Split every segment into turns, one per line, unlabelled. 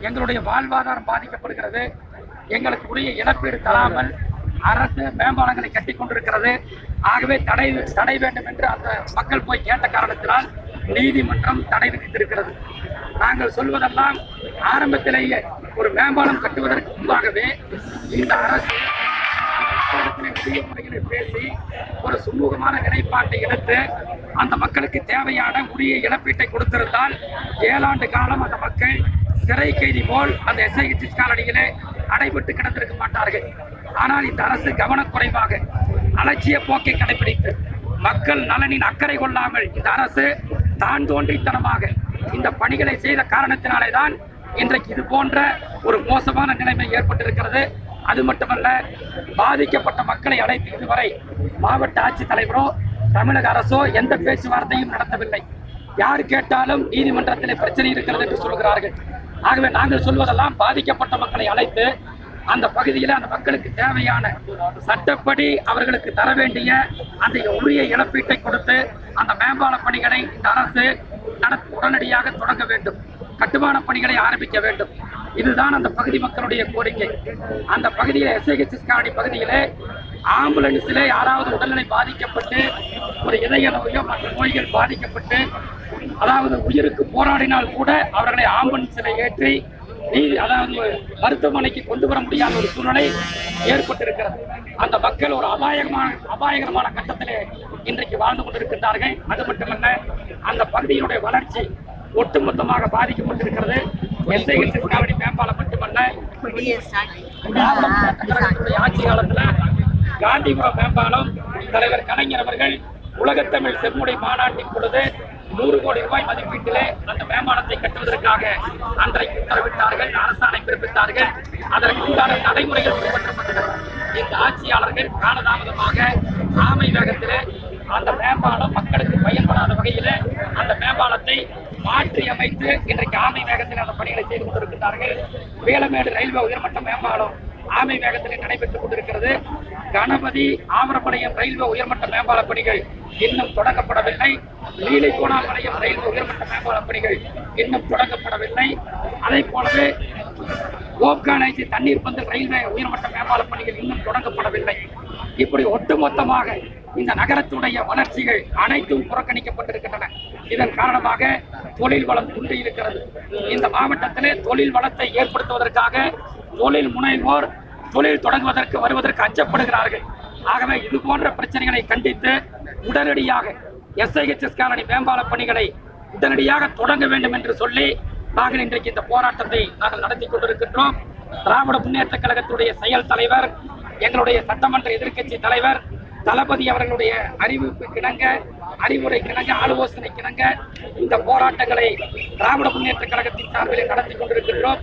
எங்களுடைய வாழ்வாதாரம் பாதிக்கப்படுகிறது. எங்களுக்கு உரிய இழப்பீடு தராமல் அரசு மேம்பாலங்களை கட்டி கொண்டிருக்கிறது. ஆகவே தடை வேண்டும் என்று அந்த மக்கள் போய் கேட்ட காரணத்தினால் நீதிமன்றம் தடை விதித்திருக்கிறது. நாங்கள் சொல்வதெல்லாம் ஆரம்பத்திலேயே ஒரு மேம்பாலம் கட்டுவதற்கு முன்பாகவே இந்த அரசு உரிய முறையில் பேசி ஒரு சுமூகமான நிலைப்பாட்டை எடுத்து அந்த மக்களுக்கு தேவையான உரிய இழப்பீட்டை கொடுத்திருந்தால் 7 ஆண்டு காலம் அந்த மக்கள் சிறை கைதி போல் அந்த எஸ்ஐஹெச் காலனியிலே அடைபட்டு கிடந்திருக்க மாட்டார்கள். ஆனால் இந்த அரசு கவனக்குறைவாக அலட்சிய போக்கை கடைபிடித்து மக்கள் நலனின் அக்கறை கொள்ளாமல் இந்த அரசு தான் தோன்றித்தனமாக இந்த பணிகளை செய்த காரணத்தினாலே தான் இன்றைக்கு இது போன்ற ஒரு மோசமான நிலைமை ஏற்பட்டிருக்கிறது. அது மட்டுமல்ல, பாதிக்கப்பட்ட மக்களை அழைத்து இதுவரை மாவட்ட ஆட்சித்தலைவரோ தமிழக அரசோ எந்த பேச்சுவார்த்தையும் நடத்தவில்லை. யார் கேட்டாலும் நீதிமன்றத்திலே பிரச்சனை இருக்கிறது என்று சொல்கிறார்கள். ஆகவே நாங்கள் சொல்வதெல்லாம் பாதிக்கப்பட்ட மக்களை அழைத்து அந்த பகுதியில் அந்த மக்களுக்கு தேவையான சட்டப்படி அவர்களுக்கு தர வேண்டிய அந்த உரிய இழப்பீட்டை கொடுத்து அந்த மேம்பால பணிகளை இந்த அரசு உடனடியாக தொடங்க வேண்டும். கட்டுமான பணிகளை ஆரம்பிக்க வேண்டும். இதுதான் அந்த பகுதி மக்களுடைய கோரிக்கை. அந்த பகுதியில் எஸ்ஐஹெச் காலனி பகுதியிலே ஆம்புலன்ஸிலே யாராவது உடல்நிலை பாதிக்கப்பட்டு ஒரு இதய நோயோ மற்ற நோய்கள் பாதிக்கப்பட்டு அதாவது உயிருக்கு போராடினால் கூட அவர்களை ஆம்புலன்ஸில் ஏற்றி அதாவது மருத்துவமனைக்கு கொண்டு வர முடியாத ஒரு சூழ்நிலை ஏற்பட்டிருக்கிறது. அந்த மக்கள் ஒரு அபாயகரமான கட்டத்திலே இன்றைக்கு வாழ்ந்து கொண்டிருக்கின்றார்கள். அது மட்டுமல்ல, அந்த பகுதியினுடைய வளர்ச்சி ஒட்டுமொத்தமாக பாதிக்கப்பட்டிருக்கிறது. எஸ்ஐஹெச் காலனி மேம்பாலம் மட்டுமல்ல, ஆட்சி காலத்தில் காந்திபுரம் மேம்பாலம் தலைவர் கலைஞர் அவர்கள் உலகத்தமிழ் செம்முடை மாநாட்டின் பொழுது 100 கோடி ரூபாய் மதிப்பீட்டிலே அந்த மேம்பாலத்தை கட்டுவதற்காக அன்றைக்கு உத்தரவிட்டார்கள், அரசாணை பிறப்பித்தார்கள். அதற்கு உண்டான நடைமுறைகள் பின்பற்றப்பட்டது. இந்த ஆட்சியாளர்கள் காலதாமதமாக ஆமை வேகத்திலே அந்த மேம்பாலம் மக்களுக்கு பயன்படாத வகையிலே அந்த மேம்பாலத்தை மாற்றி அமைத்து இன்றைக்கு ஆமை வேகத்தில் அந்த பணிகளை செய்து கொண்டிருக்கிறார்கள். வேலமேடு ரயில்வே உயர்மட்ட மேம்பாலம் ஆமை வேகத்தில் நடைபெற்றுக் கொண்டிருக்கிறது. கணபதி ஆவரப்பாளையம் ரயில்வே உயர்மட்ட மேம்பால பணிகள் இன்னும் தொடங்கப்படவில்லை. நீலிகோணாபாளையம் ரயில்வே உயர்மட்ட மேம்பால பணிகள் இன்னும் தொடங்கப்படவில்லை. அதே போலவே ஓப்கானைச்சி தண்ணீர் பந்து ரயில்வே உயர்மட்ட மேம்பால பணிகள் இன்னும் தொடங்கப்படவில்லை. இப்படி ஒட்டுமொத்தமாக இந்த நகரத்துடைய வளர்ச்சிகள் அனைத்தும் புறக்கணிக்கப்பட்டிருக்கின்றன. இதன் காரணமாக தொழில் வளம் குன்றியிருக்கிறது. இந்த மாவட்டத்திலே தொழில் வளத்தை ஏற்படுத்துவதற்காக தொழில் முனைவோர் தொழில் தொடங்குவதற்கு வருவதற்கு அச்சப்படுகிறார்கள். ஆகவே இது போன்ற பிரச்சனைகளை கண்டித்து உடனடியாக எஸ்ஐஹெச் காலனி மேம்பால பணிகளை உடனடியாக தொடங்க வேண்டும் என்று சொல்லி நாங்கள் இன்றைக்கு இந்த போராட்டத்தை நாங்கள் நடத்தி கொண்டிருக்கின்றோம். திராவிட முன்னேற்ற கழகத்துடைய செயல் தலைவர், எங்களுடைய சட்டமன்ற எதிர்க்கட்சி தலைவர் தளபதி அவர்களுடைய அறிவுரை கிணங்க ஆலோசனை கிணங்க இந்த போராட்டங்களை திராவிட முன்னேற்ற கழகத்தின் சார்பில் நடத்தி கொண்டிருக்கின்றோம்.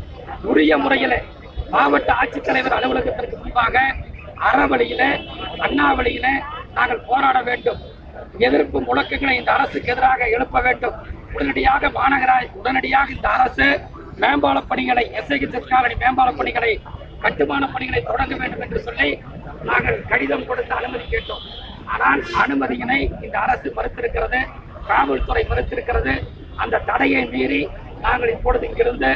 உரிய முறையில் மாவட்ட ஆட்சித்தலைவர் அலுவலகத்திற்கு முன்பாக அறவழியில அண்ணாவழியில நாங்கள் போராட வேண்டும். எதிர்ப்பு முழக்கங்களை இந்த அரசுக்கு எதிராக எழுப்ப வேண்டும். உடனடியாக இந்த அரசு மேம்பால பணிகளை எஸ்ஐஹெச் காலனி மேம்பால பணிகளை கட்டுமான பணிகளை தொடங்க வேண்டும் என்று சொல்லி நாங்கள் கடிதம் கொடுத்து அனுமதி கேட்டோம். ஆனால் அனுமதியினை இந்த அரசு மறுத்திருக்கிறது, காவல்துறை மறுத்திருக்கிறது. அந்த தடையை மீறி நாங்கள் இப்பொழுது இங்கிருந்து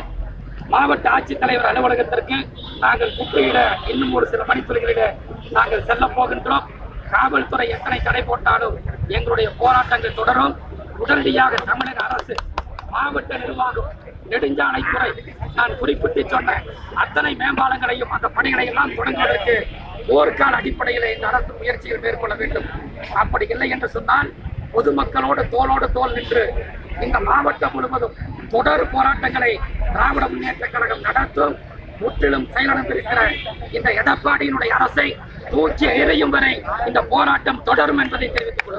மாவட்ட ஆட்சித்தலைவர் அலுவலகத்திற்கு நாங்கள் குப்பையிட இன்னும் ஒரு சில மணித்துறைகளிட நாங்கள் செல்ல போகின்றோம். காவல்துறை எத்தனை தடை போட்டாலும் எங்களுடைய போராட்டங்கள் தொடரும். உடனடியாக தமிழக அரசு, மாவட்ட நிர்வாகம், நெடுஞ்சாலைத்துறை நான் குறிப்பிட்டு சொன்ன அத்தனை மேம்பாலங்களையும் அந்த பணிகளை எல்லாம் தொடங்குவதற்கு போர்க்கால அடிப்படையில் இந்த அரசு முயற்சிகள் மேற்கொள்ள வேண்டும். அப்படி இல்லை என்று சொன்னால் பொதுமக்களோடு தோளோடு தோல் நின்று இந்த மாவட்டம் முழுவதும் தொடர் போராட்டங்களை திராவிட முன்னேற்ற கழகம் நடத்தும். முற்றிலும் செயலிழந்திருக்கிற இந்த எடப்பாடியினுடைய அரசை தூக்கி எறியும் வரை இந்த போராட்டம் தொடரும் என்பதை தெரிவித்துக் கொள்கிறேன்.